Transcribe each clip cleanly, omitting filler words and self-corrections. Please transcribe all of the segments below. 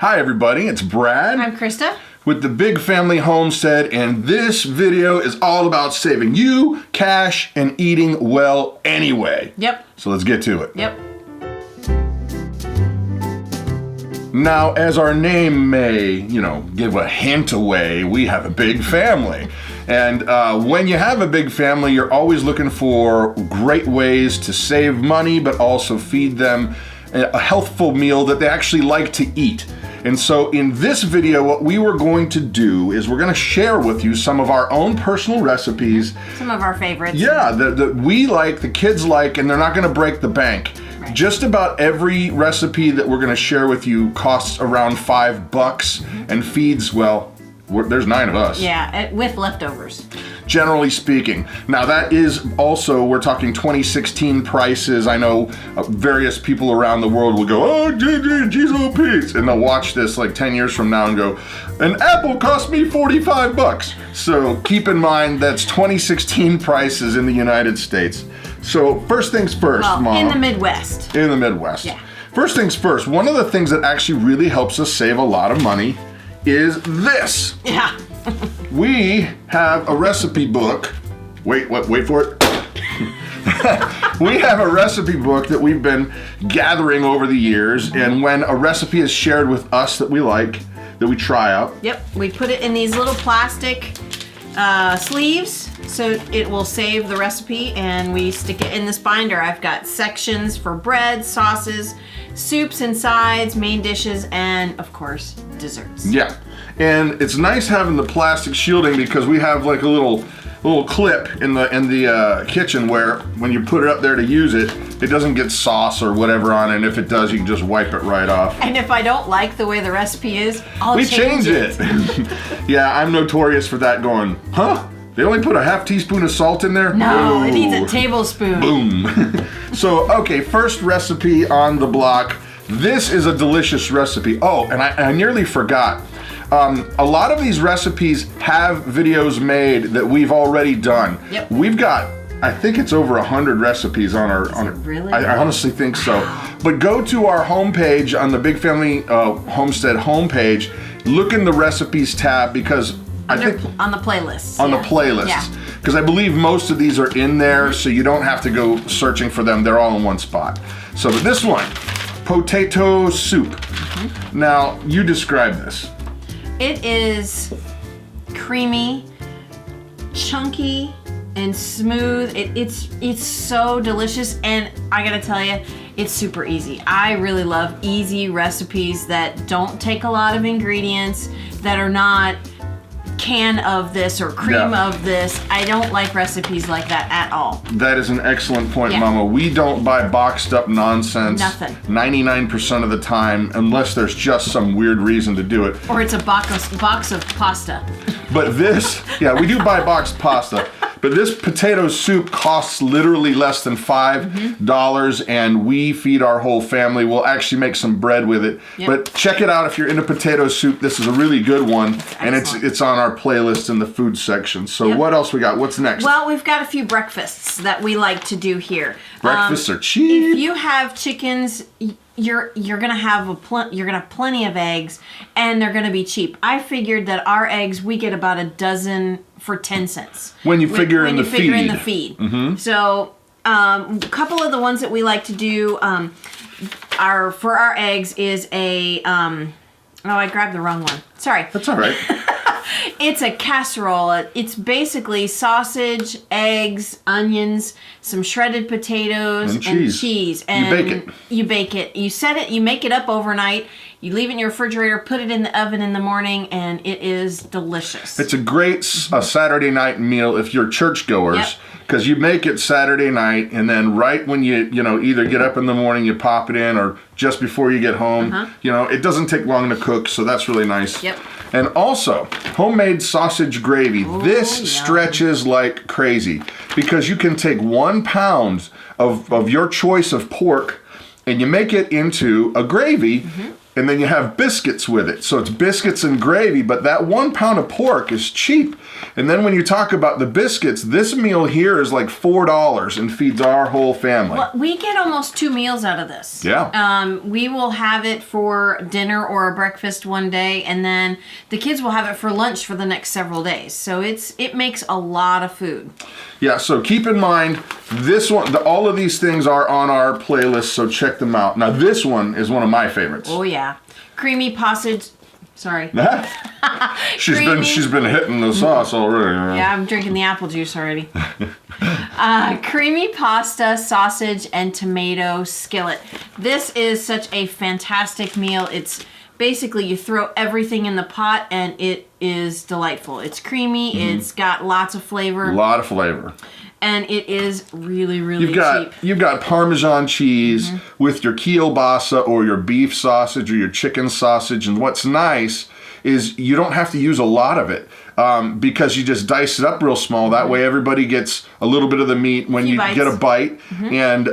Hi everybody, it's Brad. I'm Krista. With the Big Family Homestead, and this video is all about saving you cash and eating well anyway. Yep. So let's get to it. Yep. Now, as our name may, give a hint away, we have a big family. And when you have a big family, you're always looking for great ways to save money, but also feed them a healthful meal that they actually like to eat. And so in this video, what we were going to do is we're going to share with you some of our own personal recipes. Some of our favorites. Yeah, that we like, the kids like, and they're not going to break the bank. Right. Just about every recipe that we're going to share with you costs around $5 and feeds, well, there's 9 of us. Yeah, with leftovers. Generally speaking. Now that is also, we're talking 2016 prices. I know various people around the world will go, oh, geez, oh, Pete, and they'll watch this like 10 years from now and go, an apple cost me $45. So keep in mind that's 2016 prices in the United States. So first things first, well, Mom. in the Midwest. In the Midwest. Yeah. First things first, one of the things that actually really helps us save a lot of money is this. Yeah. We have a recipe book. Wait for it. We have a recipe book that we've been gathering over the years, and when a recipe is shared with us that we like, that we try out. Yep, we put it in these little plastic sleeves so it will save the recipe, and we stick it in this binder. I've got sections for bread, sauces, soups and sides, main dishes, and of course, desserts. Yeah, and it's nice having the plastic shielding because we have like a little clip in the kitchen where when you put it up there to use it, it doesn't get sauce or whatever on it, and if it does, you can just wipe it right off. And if I don't like the way the recipe is, I'll change it. Yeah, I'm notorious for that, going, huh? They only put a half teaspoon of salt in there? No, it needs a tablespoon. Boom. So, okay, first recipe on the block. This is a delicious recipe. Oh, and I nearly forgot. A lot of these recipes have videos made that we've already done. Yep. We've got, I think it's over 100 recipes on our. Really? I honestly think so. But go to our homepage on the Big Family Homestead homepage. Look in the recipes tab because I think on the playlists. on the playlists. Yeah. Because I believe most of these are in there, so you don't have to go searching for them. They're all in one spot. So this one, potato soup. Now you describe this. It is creamy, chunky, and smooth. It's so delicious, and I gotta tell you, it's super easy. I really love easy recipes that don't take a lot of ingredients, that are not can of this or cream of this. I don't like recipes like that at all. That is an excellent point, Yeah. Mama. We don't buy boxed up nonsense. Nothing. 99% of the time, unless there's just some weird reason to do it. Or it's a box of pasta. But this, yeah, we do buy boxed pasta. But this potato soup costs literally less than $5, and we feed our whole family. We'll actually make some bread with it. Yep. But check it out if you're into potato soup. This is a really good one, and it's on our playlist in the food section. So what else we got? What's next? Well, we've got a few breakfasts that we like to do here. Breakfasts are cheap. If you have chickens, you're gonna have plenty of eggs, and they're gonna be cheap. I figured that our eggs, we get about a dozen for 10 cents. When you figure in the feed. Mm-hmm. So a couple of the ones that we like to do for our eggs is a oh, I grabbed the wrong one. Sorry. That's all right. It's a casserole. It's basically sausage, eggs, onions, some shredded potatoes, and cheese. And you bake it. You bake it. You set it. You make it up overnight. You leave it in your refrigerator, put it in the oven in the morning, and it is delicious. It's a great Saturday night meal if you're churchgoers, because you make it Saturday night, and then right when you either get up in the morning, you pop it in, or just before you get home. It doesn't take long to cook, so that's really nice. Yep. And also, homemade sausage gravy. Ooh, this stretches like crazy because you can take 1 pound of your choice of pork and you make it into a gravy. and then you have biscuits with it. So it's biscuits and gravy, but that 1 pound of pork is cheap. And then when you talk about the biscuits, this meal here is like $4 and feeds our whole family. Well, we get almost 2 meals out of this. Yeah. We will have it for dinner or a breakfast one day, and then the kids will have it for lunch for the next several days. So it makes a lot of food. Yeah, so keep in mind, this one, all of these things are on our playlist, so check them out. Now this one is one of my favorites. Oh yeah. Creamy pasta, sorry. She's been hitting the sauce already. Yeah, I'm drinking the apple juice already. Creamy pasta, sausage, and tomato skillet. This is such a fantastic meal. It's basically you throw everything in the pot and it is delightful. It's creamy, it's got lots of flavor. A lot of flavor. And it is really, really cheap. You've got Parmesan cheese with your kielbasa or your beef sausage or your chicken sausage. And what's nice is you don't have to use a lot of it because you just dice it up real small. That way everybody gets a little bit of the meat when you get a bite. And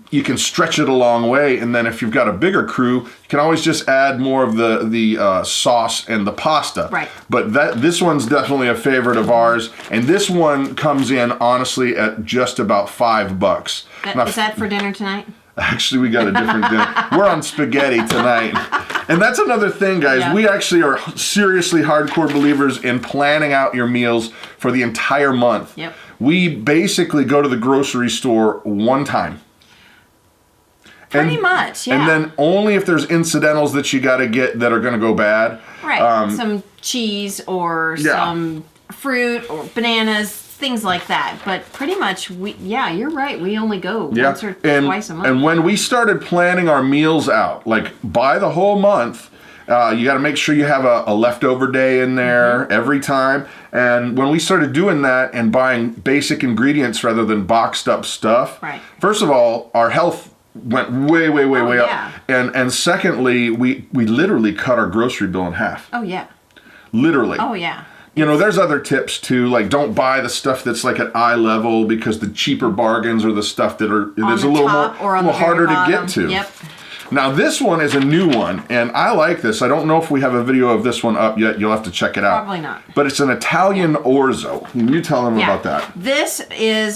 you can stretch it a long way. And then if you've got a bigger crew, you can always just add more of the sauce and the pasta. Right. But this one's definitely a favorite of ours. And this one comes in, honestly, at just about $5. Is that for dinner tonight? Actually, we got a different dinner. We're on spaghetti tonight. And that's another thing, guys. Yeah. We actually are seriously hardcore believers in planning out your meals for the entire month. Yep. We basically go to the grocery store one time. Pretty much, yeah. And then only if there's incidentals that you got to get that are going to go bad. Right. Some cheese or some fruit or bananas, things like that. But pretty much, you're right. We only go once or twice a month. And when we started planning our meals out, like by the whole month, you got to make sure you have a leftover day in there every time. And when we started doing that and buying basic ingredients rather than boxed up stuff, first of all, our health went way up. And secondly, we literally cut our grocery bill in half. Oh, yeah. Literally. Oh, yeah. You know, there's other tips too, like don't buy the stuff that's like at eye level because the cheaper bargains are the stuff that are a little harder to get to. Yep. Now this one is a new one, and I like this. I don't know if we have a video of this one up yet. You'll have to check it out. Probably not. But it's an Italian orzo. Can you tell them about that?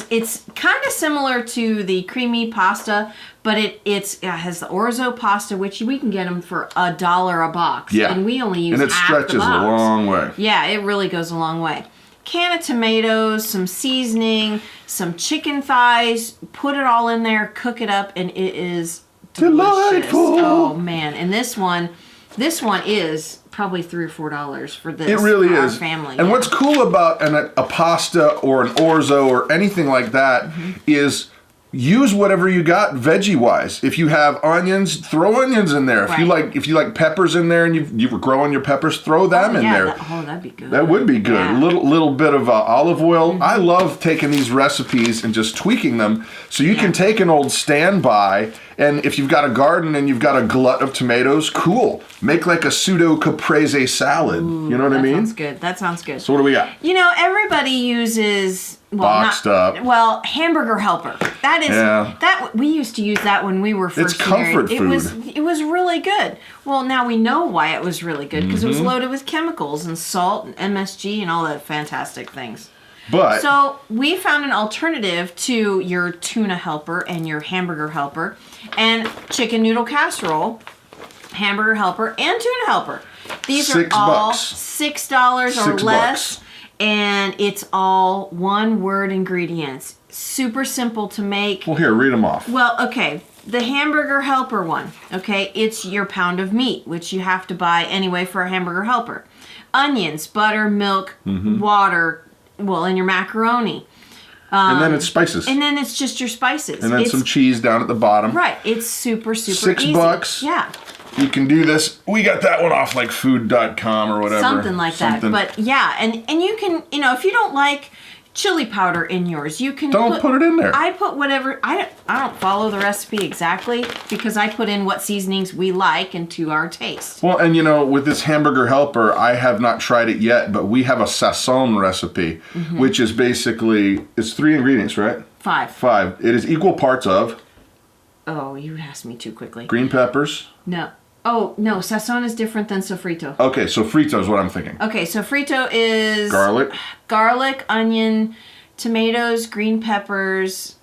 It's kind of similar to the creamy pasta, but it has the orzo pasta, which we can get them for $1 a box. Yeah. And we only use half the box. And it stretches a long way. Yeah, it really goes a long way. Can of tomatoes, some seasoning, some chicken thighs, put it all in there, cook it up, and it is delightful. Oh man, and this one is probably $3 or $4 for this. It really is. Our family. And what's cool about a pasta or an orzo or anything like that is use whatever you got veggie wise. If you have onions, throw onions in there. If you like peppers in there and you were growing your peppers, throw them in there. That'd be good. That would be good. Yeah. Little bit of olive oil. I love taking these recipes and just tweaking them. So you can take an old standby, and if you've got a garden and you've got a glut of tomatoes, cool. Make like a pseudo caprese salad. You know what I mean? That sounds good. So what do we got? You know, everybody uses boxed up. Well, Hamburger Helper. That is that we used to use that when we were first married. It's comfort food. It was really good. Well, now we know why it was really good because it was loaded with chemicals and salt and MSG and all that fantastic things. So we found an alternative to your tuna helper and your Hamburger Helper and chicken noodle casserole, Hamburger Helper, and tuna helper. These are all $6 or less. And it's all one-word ingredients. Super simple to make. Well, here, read them off. Well, okay. The Hamburger Helper one, okay? It's your pound of meat, which you have to buy anyway for a Hamburger Helper. Onions, butter, milk, water, and your macaroni. And then it's spices. And then it's just your spices. And then some cheese down at the bottom. Right. It's super easy. $6. Yeah. You can do this. We got that one off like food.com or whatever. Something like that. But yeah, and you can, if you don't like chili powder in yours, you can put it in there. I put whatever, I don't follow the recipe exactly because I put in what seasonings we like and to our taste. Well, and with this Hamburger Helper, I have not tried it yet, but we have a sazon recipe, which is basically, it's 3 ingredients, right? 5. 5. It is equal parts of. Oh, you asked me too quickly. Green peppers. No. Oh, no, sazon is different than sofrito. Okay, sofrito is what I'm thinking. Okay, sofrito is... Garlic, onion, tomatoes, green peppers,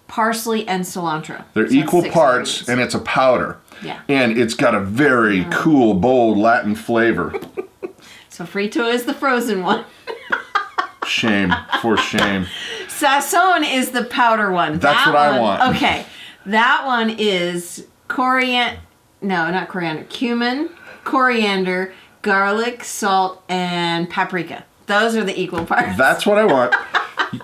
parsley, and cilantro. They're so equal parts, and it's a powder. Yeah. And it's got a very cool, bold Latin flavor. Sofrito is the frozen one. Shame. For shame. Sazon is the powder one. That's what I want. Okay. That one is coriander. No, not coriander. Cumin, coriander, garlic, salt, and paprika. Those are the equal parts. That's what I want.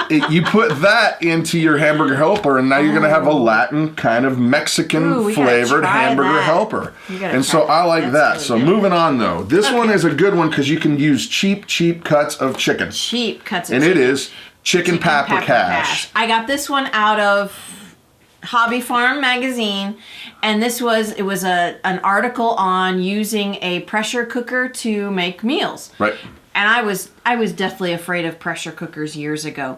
You put that into your Hamburger Helper, and now you're going to have a Latin kind of Mexican flavored Hamburger Helper. And so I like that. Really so moving on, though. This one is a good one because you can use cheap cuts of chicken. Cheap cuts of chicken. And it is chicken paprika. I got this one out of Hobby Farm magazine, and it was an article on using a pressure cooker to make meals. Right. And I was deathly afraid of pressure cookers years ago.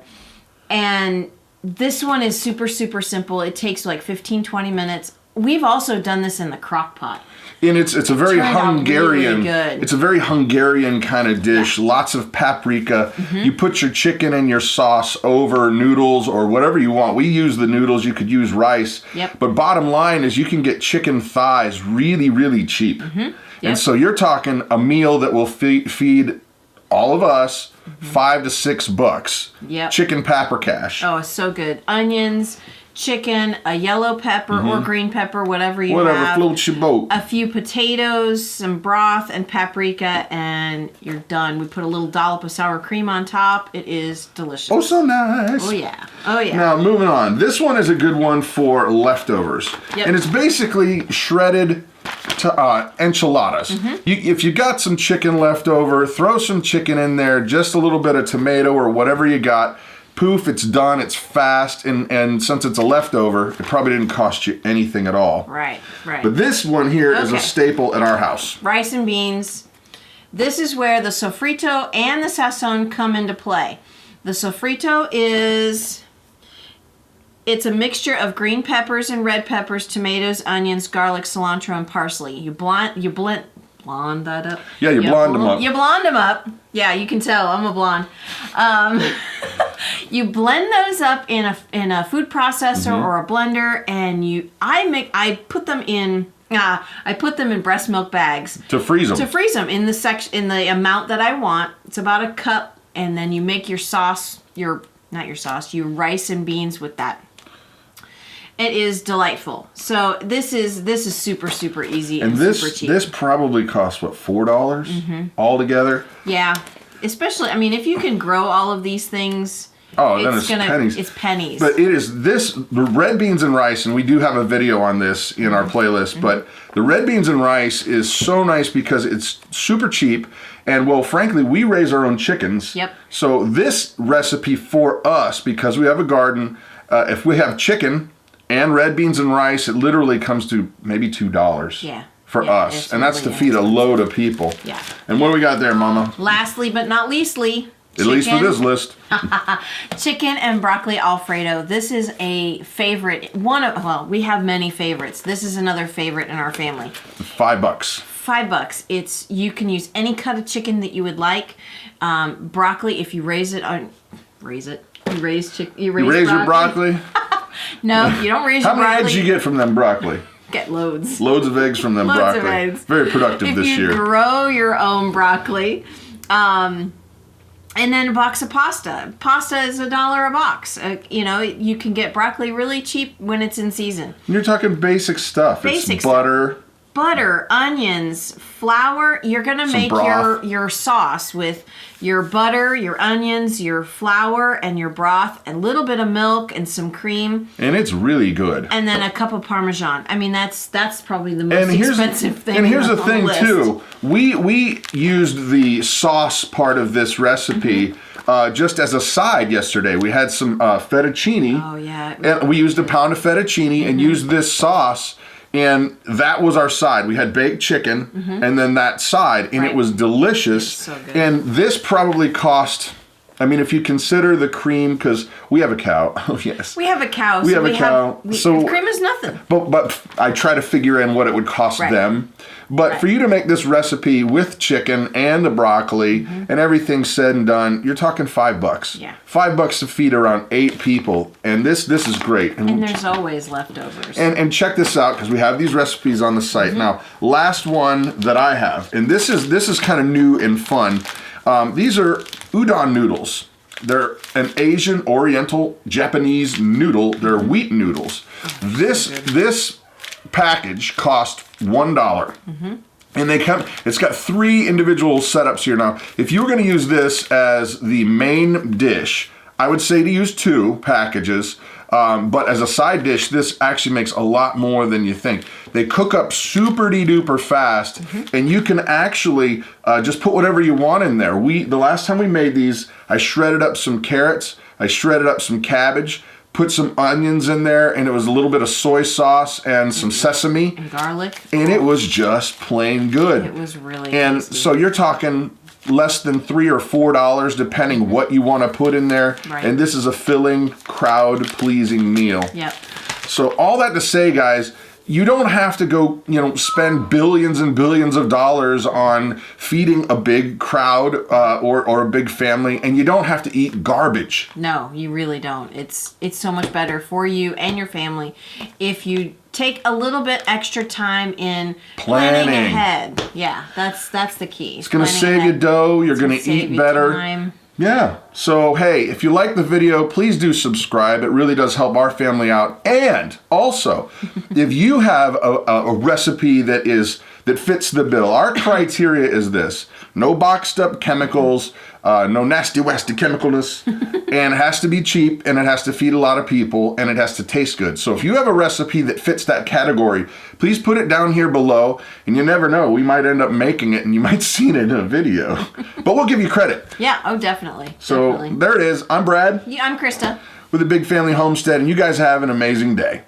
And this one is super, super simple. It takes like 15-20 minutes. We've also done this in the crock pot. And it's a very Hungarian. Really it's a very Hungarian kind of dish. Yeah. Lots of paprika. You put your chicken and your sauce over noodles or whatever you want. We use the noodles. You could use rice. Yep. But bottom line is you can get chicken thighs really, really cheap. Yep. And so you're talking a meal that will feed all of us $5 to $6. Yep. Chicken paprikash. Oh, it's so good. Onions, chicken, a yellow pepper or green pepper, whatever you have. Whatever floats your boat. A few potatoes, some broth, and paprika, and you're done. We put a little dollop of sour cream on top. It is delicious. Oh, so nice. Oh, yeah. Oh, yeah. Now, moving on. This one is a good one for leftovers. Yep. And it's basically shredded enchiladas. If you got some chicken left over, throw some chicken in there, just a little bit of tomato or whatever you got. Poof, it's done. It's fast. And since it's a leftover, it probably didn't cost you anything at all. Right. But this one here is a staple at our house. Rice and beans. This is where the sofrito and the sazon come into play. The sofrito it's a mixture of green peppers and red peppers, tomatoes, onions, garlic, cilantro, and parsley. You blend that up. Yeah, you blonde them up. You blonde them up. Yeah, you can tell I'm a blonde. You blend those up in a food processor or a blender, and I put them in breast milk bags to freeze them. To freeze them in the amount that I want. It's about a cup, and then you make your sauce. Your rice and beans with that. It is delightful. So this is super, super easy and super cheap. This probably costs what, $4 altogether? Yeah, especially if you can grow all of these things. Oh, then it's pennies. It's pennies. But it is the red beans and rice, and we do have a video on this in our playlist. But the red beans and rice is so nice because it's super cheap. And, well, frankly, we raise our own chickens. Yep. So this recipe for us, because we have a garden, if we have chicken and red beans and rice, it literally comes to maybe $2 for us. And that's to feed a load of people. Yeah. And what do we got there, Mama? Lastly, but not leastly, at least for this list. Chicken and broccoli Alfredo. This is a favorite. We have many favorites. This is another favorite in our family. $5. $5. You can use any cut of chicken that you would like. Broccoli, if you raise it. You raise your broccoli? No, you don't raise your broccoli. How many eggs you get from them broccoli? Get loads. Loads of eggs from them broccoli. Of eggs. Very productive this year. If you grow your own broccoli, and then a box of pasta. Pasta is $1 a box. You can get broccoli really cheap when it's in season. You're talking basic stuff. It's butter, onions, flour. You're going to make your sauce with your butter, your onions, your flour, and your broth, a little bit of milk and some cream. And it's really good. And then a cup of Parmesan. That's probably the most expensive thing. And here's the thing, too. We used the sauce part of this recipe just as a side yesterday. We had some fettuccine. Oh, yeah. And we used a pound of fettuccine and used this sauce. And that was our side. We had baked chicken and then that side, and it was delicious. It's so good. And this probably cost, if you consider the cream, because We have a cow. Oh, yes. We have a cow. We have a cow. So cream is nothing. But I try to figure in what it would cost them. But for you to make this recipe with chicken and the broccoli and everything said and done, you're talking $5. Yeah. $5 to feed around 8 people. And this is great. And there's always leftovers. And check this out, because we have these recipes on the site. Now, last one that I have, and this is kind of new and fun. These are udon noodles. They're an Asian, Oriental, Japanese noodle. They're wheat noodles. This package cost $1. And it's got 3 individual setups here. Now, if you were going to use this as the main dish, I would say to use 2 packages. But as a side dish, this actually makes a lot more than you think. They cook up super-de-duper fast, and you can actually just put whatever you want in there. The last time we made these, I shredded up some carrots, I shredded up some cabbage, put some onions in there, and it was a little bit of soy sauce and some sesame. And garlic. And it was just plain good. It was really And tasty. so you're talking less than $3 or $4 depending what you want to put in there. Right. And this is a filling, crowd-pleasing meal. Yep. So all that to say, guys, you don't have to go, spend billions and billions of dollars on feeding a big crowd or a big family, and you don't have to eat garbage. No, you really don't. It's so much better for you and your family if you take a little bit extra time in planning ahead. Yeah, that's the key. It's going to save you dough. You're going to eat better. Time. Yeah. So, hey, if you like the video, please do subscribe. It really does help our family out. And also, if you have a recipe that fits the bill, our criteria is this: no boxed up chemicals, no nasty wasty chemicalness, and it has to be cheap, and it has to feed a lot of people, and it has to taste good. So if you have a recipe that fits that category, please put it down here below, and you never know, we might end up making it and you might see it in a video. But we'll give you credit. Yeah, oh definitely. So there it is. I'm Brad. Yeah, I'm Christa. With the Big Family Homestead, and you guys have an amazing day.